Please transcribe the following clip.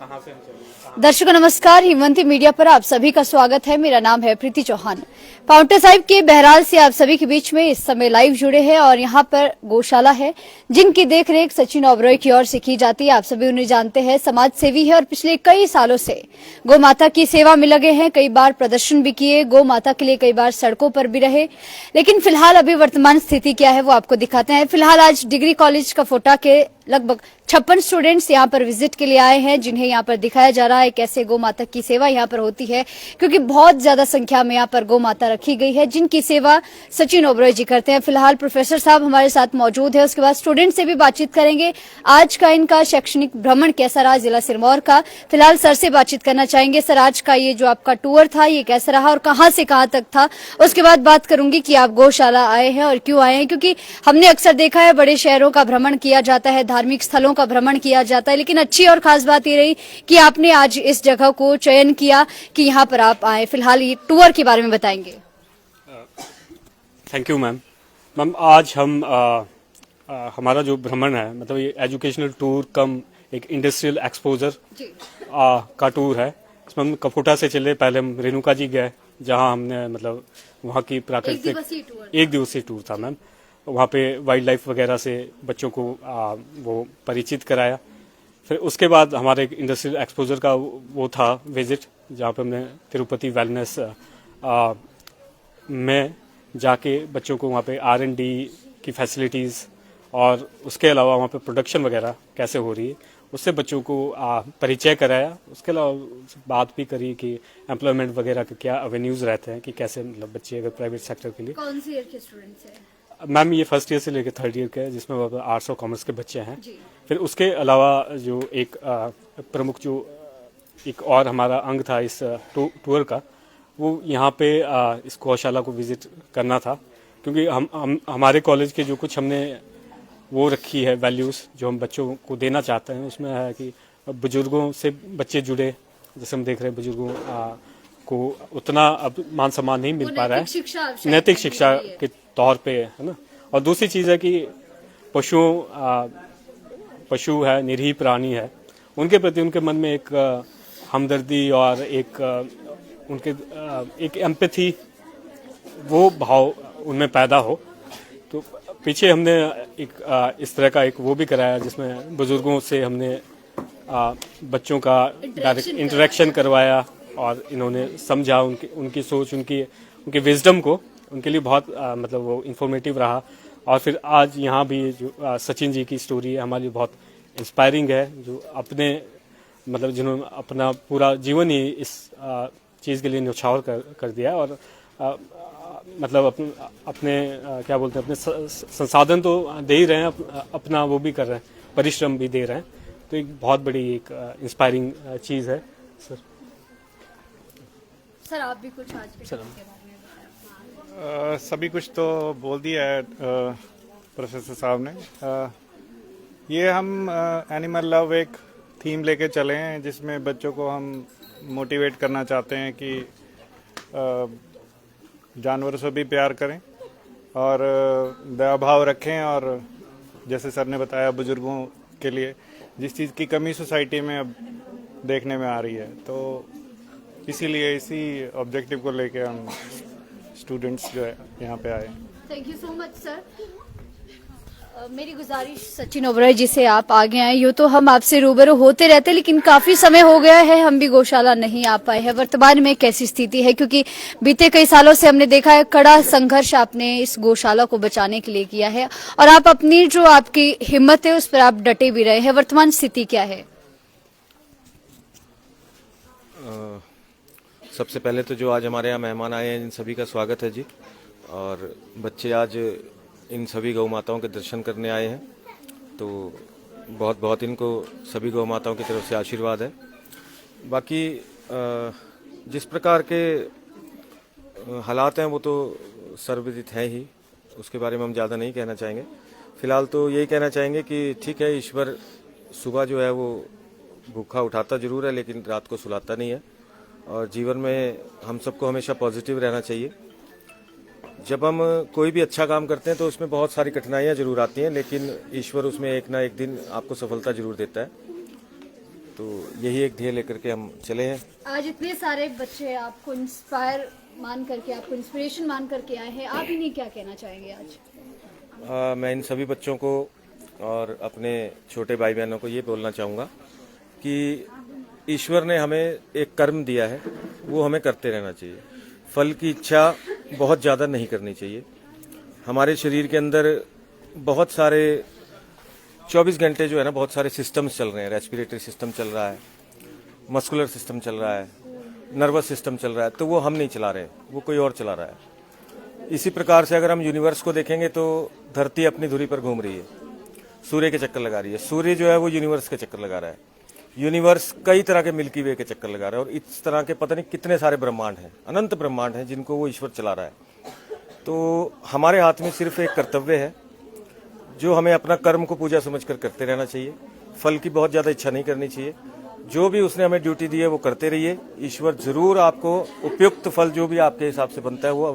दर्शकों नमस्कार, हिमवंती मीडिया पर आप सभी का स्वागत है। मेरा नाम है प्रीति चौहान। पाउंटा साहिब के बहराल से आप सभी के बीच में इस समय लाइव जुड़े हैं और यहाँ पर गौशाला है जिनकी देखरेख सचिन ओबरॉय की ओर से की जाती है। आप सभी उन्हें जानते हैं, समाज सेवी है और पिछले कई सालों से गौ माता की सेवा में लगे हैं। कई बार प्रदर्शन भी किए, गौ माता के लिए कई बार सड़कों पर भी रहे। लेकिन फिलहाल अभी वर्तमान स्थिति क्या है वो आपको दिखाते हैं। फिलहाल आज डिग्री कॉलेज कफोटा के लगभग 56 स्टूडेंट्स यहाँ पर विजिट के लिए आए हैं, जिन्हें यहाँ पर दिखाया जा रहा है कैसे गौ माता की सेवा यहाँ पर होती है, क्योंकि बहुत ज्यादा संख्या में यहाँ पर गौ माता रखी गई है जिनकी सेवा सचिन ओबरॉय जी करते हैं। फिलहाल प्रोफेसर साहब हमारे साथ मौजूद है, उसके बाद स्टूडेंट से भी बातचीत करेंगे। आज का इनका शैक्षणिक भ्रमण कैसा रहा जिला सिरमौर का, फिलहाल सर से बातचीत करना चाहेंगे। सर, आज का ये जो आपका टूर था ये कैसा रहा और कहाँ से कहाँ तक था? उसके बाद बात करूंगी कि आप गौशाला आए हैं और क्यों आए हैं, क्योंकि हमने अक्सर देखा है बड़े शहरों का भ्रमण किया जाता है, धार्मिक स्थलों का भ्रमण किया जाता है, लेकिन अच्छी और खास बात ये रही कि आपने आज इस जगह को चयन किया कि यहाँ पर आप आए। फिलहाल ये टूर के बारे में बताएंगे। Thank you ma'am. आज हम हमारा जो भ्रमण है, मतलब ये एजुकेशनल टूर कम एक इंडस्ट्रियल एक्सपोजर का टूर है। इसमें हम कफोटा से चले, पहले हम रेणुका जी गए जहाँ हमने मतलब वहाँ की प्राकृतिक एक दिवसीय टूर था मैम। वहाँ पे वाइल्ड लाइफ वगैरह से बच्चों को वो परिचित कराया। फिर उसके बाद हमारे एक इंडस्ट्रियल एक्सपोजर का वो था विजिट, जहाँ पे हमने तिरुपति वेलनेस में जाके बच्चों को वहाँ पे R&D की फैसिलिटीज़ और उसके अलावा वहाँ पे प्रोडक्शन वगैरह कैसे हो रही है उससे बच्चों को परिचय कराया। उसके अलावा बात भी करी कि एम्प्लॉयमेंट वगैरह के क्या एवेन्यूज़ रहते हैं कि कैसे मतलब बच्चे अगर प्राइवेट सेक्टर के लिए। कौन सी ईयर के स्टूडेंट्स हैं? मैम ये फर्स्ट ईयर से लेकर थर्ड ईयर के, जिसमें आर्ट्स और कॉमर्स के बच्चे हैं। फिर उसके अलावा जो एक प्रमुख जो एक और हमारा अंग था इस टूर का, वो यहाँ पे इस गौशाला को विजिट करना था, क्योंकि हम हमारे कॉलेज के जो कुछ हमने वो रखी है वैल्यूज़ जो हम बच्चों को देना चाहते हैं, उसमें है कि बुजुर्गों से बच्चे जुड़े। जैसे हम देख रहे हैं बुजुर्गों को उतना अब मान सम्मान नहीं मिल पा रहा है नैतिक शिक्षा के तौर पे, है ना। और दूसरी चीज़ है कि पशु है, निरीह प्राणी है, उनके प्रति उनके मन में एक हमदर्दी और एक उनके एक एम्पैथी वो भाव उनमें पैदा हो। तो पीछे हमने एक इस तरह का एक वो भी कराया जिसमें बुजुर्गों से हमने बच्चों का डायरेक्ट इंटरेक्शन करवाया और इन्होंने समझा उनकी सोच, उनकी विजडम को, उनके लिए बहुत मतलब वो इंफॉर्मेटिव रहा। और फिर आज यहाँ भी जो सचिन जी की स्टोरी है हमारे लिए बहुत इंस्पायरिंग है, जो अपने मतलब जिन्होंने अपना पूरा जीवन ही इस चीज़ के लिए न्यौछावर कर दिया और मतलब अपने क्या बोलते हैं, अपने संसाधन तो दे ही रहे हैं, अपना वो भी कर रहे हैं, परिश्रम भी दे रहे हैं। तो एक बहुत बड़ी एक इंस्पायरिंग चीज़ है सर। आप भी कुछ आज के बारे में सभी कुछ तो बोल दिया है प्रोफेसर साहब ने। ये हम एनिमल लव एक थीम लेके चले हैं जिसमें बच्चों को हम मोटिवेट करना चाहते हैं कि जानवरों से भी प्यार करें और दया भाव रखें। और जैसे सर ने बताया, बुजुर्गों के लिए जिस चीज़ की कमी सोसाइटी में अब देखने में आ रही है, तो इसीलिए इसी ऑब्जेक्टिव को लेके हम स्टूडेंट्स जो है यहाँ पे आए। Thank you so much sir. मेरी गुजारिश सचिन ओबरॉय जी से, आप आगे आए। यूँ तो हम आपसे रूबरू होते रहते, लेकिन काफी समय हो गया है हम भी गौशाला नहीं आ पाए हैं। वर्तमान में कैसी स्थिति है, क्योंकि बीते कई सालों से हमने देखा है कड़ा संघर्ष आपने इस गौशाला को बचाने के लिए किया है और आप अपनी जो आपकी हिम्मत है उस पर आप डटे भी रहे हैं। वर्तमान स्थिति क्या है? सबसे पहले तो जो आज हमारे यहाँ मेहमान आए हैं इन सभी का स्वागत है जी। और बच्चे आज इन सभी गौ माताओं के दर्शन करने आए हैं, तो बहुत बहुत इनको सभी गौ माताओं की तरफ से आशीर्वाद है। बाकी जिस प्रकार के हालात हैं वो तो सर्वविदित हैं ही, उसके बारे में हम ज़्यादा नहीं कहना चाहेंगे। फिलहाल तो यही कहना चाहेंगे कि ठीक है, ईश्वर सुबह जो है वो भूखा उठाता जरूर है लेकिन रात को सुलाता नहीं है। और जीवन में हम सबको हमेशा पॉजिटिव रहना चाहिए। जब हम कोई भी अच्छा काम करते हैं तो उसमें बहुत सारी कठिनाइयाँ जरूर आती हैं, लेकिन ईश्वर उसमें एक ना एक दिन आपको सफलता जरूर देता है। तो यही एक ध्येय लेकर के हम चले हैं। आज इतने सारे बच्चे आपको इंस्पायर मान करके, आपको इंस्पिरेशन मान करके आए हैं, आप इन्हें क्या कहना चाहेंगे आज? मैं इन सभी बच्चों को और अपने छोटे भाई बहनों को ये बोलना चाहूँगा कि ईश्वर ने हमें एक कर्म दिया है, वो हमें करते रहना चाहिए। फल की इच्छा बहुत ज़्यादा नहीं करनी चाहिए। हमारे शरीर के अंदर बहुत सारे 24 घंटे जो है ना, बहुत सारे सिस्टम्स चल रहे हैं। रेस्पिरेटरी सिस्टम चल रहा है, मस्कुलर सिस्टम चल रहा है, नर्वस सिस्टम चल रहा है, तो वो हम नहीं चला रहे, वो कोई और चला रहा है। इसी प्रकार से अगर हम यूनिवर्स को देखेंगे तो धरती अपनी धुरी पर घूम रही है, सूर्य के चक्कर लगा रही है। सूर्य जो है वो यूनिवर्स के चक्कर लगा रहा है। यूनिवर्स कई तरह के मिल्की वे के चक्कर लगा रहा है, और इस तरह के पता नहीं कितने सारे ब्रह्मांड हैं, अनंत ब्रह्मांड हैं, जिनको वो ईश्वर चला रहा है। तो हमारे हाथ में सिर्फ एक कर्तव्य है, जो हमें अपना कर्म को पूजा समझकर करते रहना चाहिए। फल की बहुत ज़्यादा इच्छा नहीं करनी चाहिए। जो भी उसने हमें ड्यूटी दी है वो करते रहिए। ईश्वर जरूर आपको उपयुक्त फल जो भी आपके हिसाब से बनता है वो